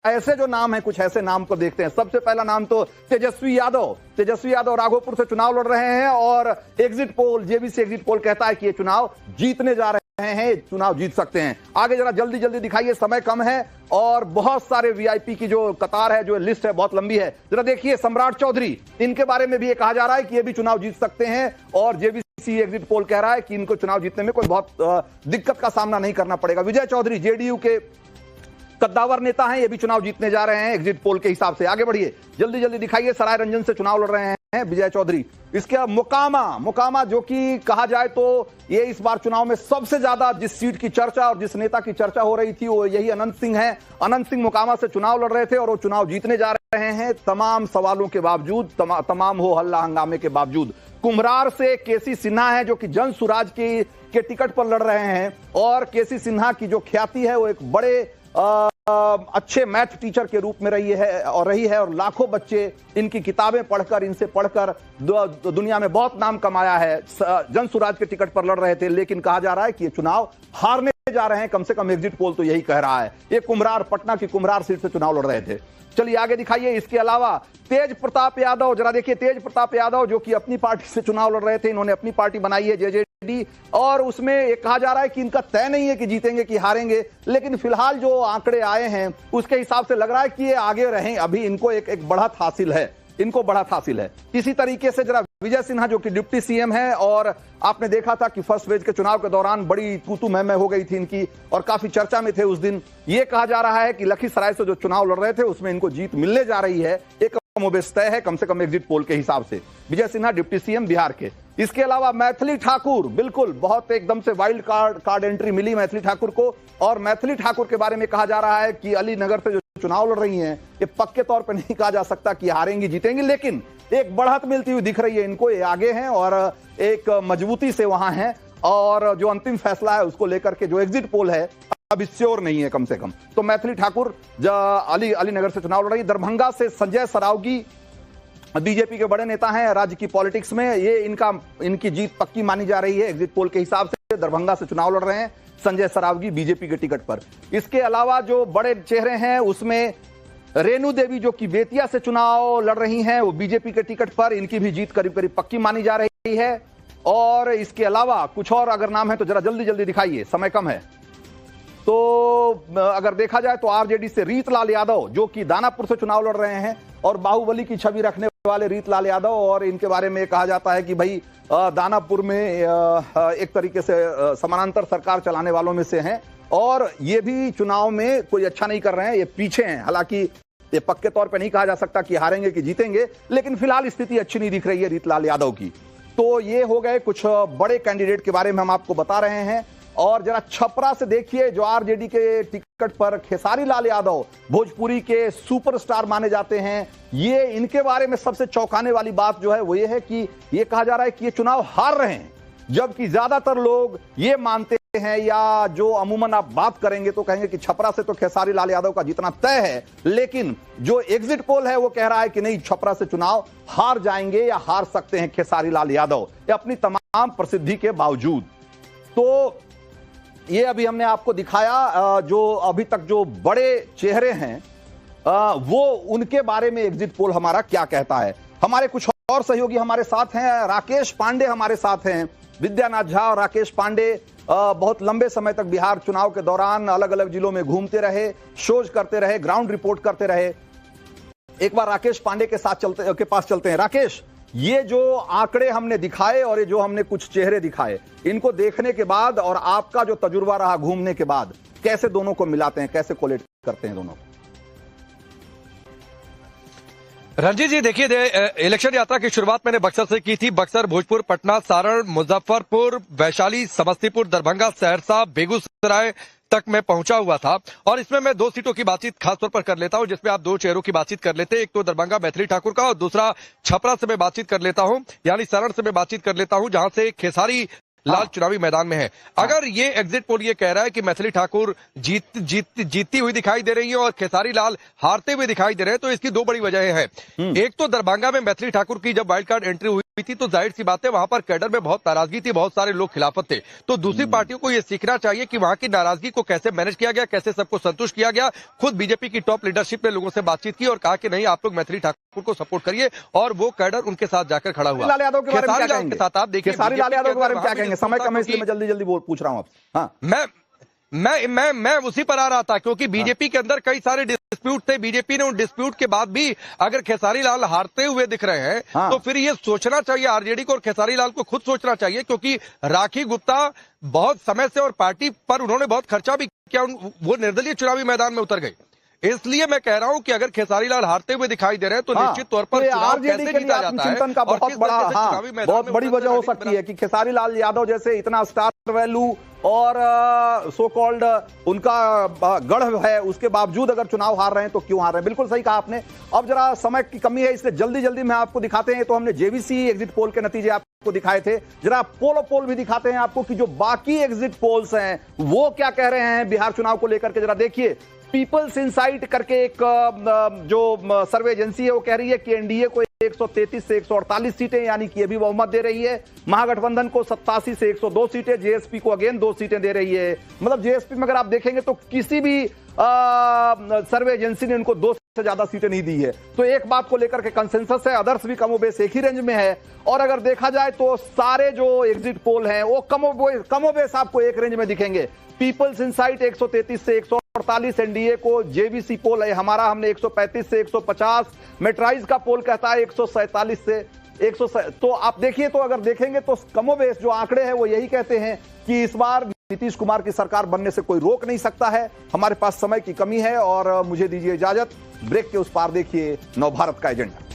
ऐसे जो नाम है, कुछ ऐसे नाम को देखते हैं। सबसे पहला नाम तो तेजस्वी यादव राघोपुर से चुनाव लड़ रहे हैं और exit poll, JBC exit poll कहता है कि ये चुनाव जीतने जा रहे हैं, चुनाव जीत सकते हैं। आगे जरा जल्दी जल्दी दिखाइए, समय कम है और बहुत सारे वीआईपी की जो कतार है, जो लिस्ट है, बहुत लंबी है। जरा देखिए, सम्राट चौधरी, इनके बारे में भी ये कहा जा रहा है कि ये भी चुनाव जीत सकते हैं और जेबीसी एग्जिट पोल कह रहा है कि इनको चुनाव जीतने में कोई बहुत दिक्कत का सामना नहीं करना पड़ेगा। विजय चौधरी जेडीयू के कद्दावर नेता हैं, ये भी चुनाव जीतने जा रहे हैं एग्जिट पोल के हिसाब से। आगे बढ़िए, जल्दी जल्दी दिखाइए, सराय रंजन से चुनाव लड़ रहे हैं विजय चौधरी। इसके मोकामा जो कि कहा जाए तो ये इस बार चुनाव में सबसे ज्यादा जिस सीट की चर्चा और जिस नेता की चर्चा हो रही थी वो यही अनंत सिंह है। अनंत सिंह मोकामा से चुनाव लड़ रहे थे और वो चुनाव जीतने जा रहे हैं तमाम सवालों के बावजूद, तमाम हो हल्ला हंगामे के बावजूद। कुम्हरार से केसी सिन्हा है जो कि जन सुराज के टिकट पर लड़ रहे हैं और केसी सिन्हा की जो ख्याति है वो एक बड़े अच्छे मैथ टीचर के रूप में रही है और लाखों बच्चे इनकी किताबें पढ़कर, इनसे पढ़कर दुनिया में बहुत नाम कमाया है। जन सुराज के टिकट पर लड़ रहे थे, लेकिन कहा जा रहा है कि ये चुनाव हारने जा रहे हैं, कम से कम एग्जिट पोल तो यही कह रहा है। ये कुम्हरार, पटना की कुम्हरार सीट से चुनाव लड़ रहे थे। चलिए आगे दिखाइए। इसके अलावा तेज प्रताप यादव, जरा देखिए, तेज प्रताप यादव जो कि अपनी पार्टी से चुनाव लड़ रहे थे, इन्होंने अपनी पार्टी बनाई है जेजेडी और उसमें ये कहा जा रहा है कि इनका तय नहीं है कि जीतेंगे कि हारेंगे, लेकिन फिलहाल जो आंकड़े आए हैं उसके हिसाब से लग रहा है कि ये आगे रहें। अभी इनको एक बढ़त हासिल है, इसी तरीके से जरा विजय सिन्हा जो कि डिप्टी सीएम है और आपने देखा था कि फर्स्ट फेज के चुनाव के दौरान बड़ी तू मैं हो गई थी इनकी और काफी चर्चा में थे उस दिन। ये कहा जा रहा है कि लखीसराय से जो चुनाव लड़ रहे थे उसमें इनको जीत मिलने जा रही है, एक कमोबेश तय है, कम से कम एग्जिट पोल के हिसाब से। विजय सिन्हा डिप्टी सीएम बिहार के। इसके अलावा मैथिली ठाकुर, बिल्कुल बहुत एकदम से वाइल्ड कार्ड एंट्री मिली मैथिली ठाकुर को और मैथिली ठाकुर के बारे में कहा जा रहा है कि अलीनगर से जो चुनाव लड़ रही हैं, ये पक्के तौर पर नहीं कहा जा सकता कि हारेंगी जीतेंगी, लेकिन एक बढ़त मिलती हुई दिख रही है इनको। ये आगे हैं और एक मजबूती से वहां हैं और जो अंतिम फैसला है उसको लेकर के जो एग्जिट पोल है अभी श्योर नहीं है कम से कम। तो मैथिली ठाकुर अलीनगर से चुनाव लड़ रही। दरभंगा से संजय सरावगी, बीजेपी के बड़े नेता हैं राज्य की पॉलिटिक्स में, ये इनकी जीत पक्की मानी जा रही है एग्जिट पोल के हिसाब से। दरभंगा से चुनाव लड़ रहे हैं संजय सरावगी बीजेपी के टिकट पर। इसके अलावा जो बड़े चेहरे हैं उसमें रेणु देवी जो कि बेतिया से चुनाव लड़ रही हैं, वो बीजेपी के टिकट पर, इनकी भी जीत करीब करीब पक्की मानी जा रही है। और इसके अलावा कुछ और अगर नाम है तो जरा जल्दी जल्दी दिखाइए, समय कम है। तो अगर देखा जाए तो आरजेडी से रीतलाल यादव जो कि दानापुर से चुनाव लड़ रहे हैं और बाहुबली की छवि रखने वाले रीतलाल यादव, और इनके बारे में कहा जाता है कि भाई दानापुर में एक तरीके से समानांतर सरकार चलाने वालों में से हैं और ये भी चुनाव में कोई अच्छा नहीं कर रहे हैं, ये पीछे हैं। हालांकि ये पक्के तौर पे नहीं कहा जा सकता कि हारेंगे कि जीतेंगे, लेकिन फिलहाल स्थिति अच्छी नहीं दिख रही है रीतलाल यादव की। तो ये हो गए कुछ बड़े कैंडिडेट के बारे में हम आपको बता रहे हैं। और जरा छपरा से देखिए, जो आरजेडी के टिकट पर खेसारी लाल यादव, भोजपुरी के सुपरस्टार माने जाते हैं, ये इनके बारे में सबसे चौंकाने वाली बात जो है वो ये है कि ये कहा जा रहा है कि ये चुनाव हार रहे हैं, जबकि ज्यादातर लोग ये मानते हैं या जो अमूमन आप बात करेंगे तो कहेंगे कि छपरा से तो खेसारी लाल यादव का जीतना तय है, लेकिन जो एग्जिट पोल है वो कह रहा है कि नहीं, छपरा से चुनाव हार जाएंगे या हार सकते हैं खेसारी लाल यादव, ये अपनी तमाम प्रसिद्धि के बावजूद। तो ये अभी हमने आपको दिखाया जो अभी तक जो बड़े चेहरे हैं वो उनके बारे में एग्जिट पोल हमारा क्या कहता है। हमारे कुछ और सहयोगी हमारे साथ हैं, राकेश पांडे हमारे साथ हैं। विद्यानाथ झा और राकेश पांडे बहुत लंबे समय तक बिहार चुनाव के दौरान अलग अलग जिलों में घूमते रहे, शोज करते रहे, ग्राउंड रिपोर्ट करते रहे। एक बार राकेश पांडे के पास चलते हैं। राकेश, ये जो आंकड़े हमने दिखाए और ये जो हमने कुछ चेहरे दिखाए, इनको देखने के बाद और आपका जो तजुर्बा रहा घूमने के बाद, कैसे दोनों को मिलाते हैं, कैसे कोलेट करते हैं दोनों? रंजीत जी देखिए, इलेक्शन यात्रा की शुरुआत मैंने बक्सर से की थी। बक्सर, भोजपुर, पटना, सारण, मुजफ्फरपुर, वैशाली, समस्तीपुर, दरभंगा, सहरसा, बेगूसराय तक मैं पहुंचा हुआ था और इसमें मैं 2 सीटों की बातचीत खासतौर पर कर लेता हूं, जिसमें आप 2 चेहरों की बातचीत कर लेते हैं। एक तो दरभंगा मैथिली ठाकुर का और दूसरा छपरा से मैं बातचीत कर लेता हूं, यानी सारण से मैं बातचीत कर लेता हूं, जहां से खेसारी लाल चुनावी मैदान में है। अगर ये एग्जिट पोल ये कह रहा है कि मैथिली ठाकुर जीतती हुई दिखाई दे रही है और खेसारी लाल हारते हुए दिखाई दे रहे हैं, तो इसकी 2 बड़ी वजह है। एक तो दरभंगा में मैथिली ठाकुर की जब वाइल्ड कार्ड एंट्री हुई थी तो जाहिर सी बात है वहां पर कैडर में बहुत नाराजगी थी, बहुत सारे लोग खिलाफत थे। तो दूसरी पार्टियों को यह सीखना चाहिए कि वहां की नाराजगी को कैसे मैनेज किया गया, कैसे सबको संतुष्ट किया गया। खुद बीजेपी की टॉप लीडरशिप ने लोगों से बातचीत की और कहा कि नहीं, आप लोग मैथिली ठाकुर को सपोर्ट करिए, और वो कैडर उनके साथ जाकर खड़ा हुआ। लाल यादव के बारे में क्या के साथ आप देखिए, खेसारी लाल यादव के बारे में क्या कहेंगे? समय कम है इसलिए मैं जल्दी जल्दी पूछ रहा हूं आपसे। हाँ, मैं उसी पर आ रहा था, क्योंकि बीजेपी के अंदर कई सारे डिस्प्यूट थे। बीजेपी ने उन डिस्प्यूट के बाद भी अगर खेसारी लाल हारते हुए दिख रहे हैं तो फिर ये सोचना चाहिए आरजेडी को और खेसारी लाल को खुद सोचना चाहिए, क्योंकि राखी गुप्ता बहुत समय से और पार्टी पर उन्होंने बहुत खर्चा भी किया, वो निर्दलीय चुनावी मैदान में उतर गए। इसलिए मैं कह रहा हूं कि अगर खेसारी लाल हारते हुए दिखाई दे रहे हैं तो निश्चित तौर पर आरजेडी के लिए आत्मचिंतन का बहुत बड़ी वजह हो सकती है कि खेसारी लाल यादव जैसे इतना स्टार वैल्यू और सो कॉल्ड उनका गढ़ है, उसके बावजूद अगर चुनाव हार रहे हैं तो क्यों हार रहे हैं? बिल्कुल सही कहा आपने। अब जरा समय की कमी है इसलिए जल्दी जल्दी मैं आपको दिखाते हैं। तो हमने जेवीसी एग्जिट पोल के नतीजे आपको दिखाए थे, जरा पोल पोल भी दिखाते हैं आपको कि जो बाकी एग्जिट पोल्स हैं वो क्या कह रहे हैं बिहार चुनाव को लेकर के। जरा देखिए, पीपल्स इनसाइट करके एक जो सर्वे एजेंसी है वो कह रही है कि एनडीए को 133 से 148 सीटें यानी कि ये भी बहुमत दे रही है। महागठबंधन को 87 से 102 सीटें, जेएसपी को अगेन 2 सीटें दे रही है। मतलब जेएसपी में अगर आप देखेंगे तो किसी भी सर्वे एजेंसी ने उनको 2 से ज्यादा सीटें नहीं दी है। तो एक बात को लेकर के कंसेंसस है, अदर्स भी कमोबेश एक ही रेंज में है। और अगर देखा जाए तो सारे जो एग्जिट पोल हैं वो कमोबेश आपको एक रेंज में दिखेंगे। पीपल्स इनसाइट 133 से 148 एनडीए को, जेवीसी पोल है हमारा, हमने 135 से 150, मेट्राइज का पोल कहता है 147 से 100। तो आप देखिए, तो अगर देखेंगे तो कमोबेश जो आंकड़े हैं वो यही कहते हैं कि इस बार नीतीश कुमार की सरकार बनने से कोई रोक नहीं सकता है। हमारे पास समय की कमी है और मुझे दीजिए इजाजत। ब्रेक के उस पार देखिए नवभारत का एजेंडा।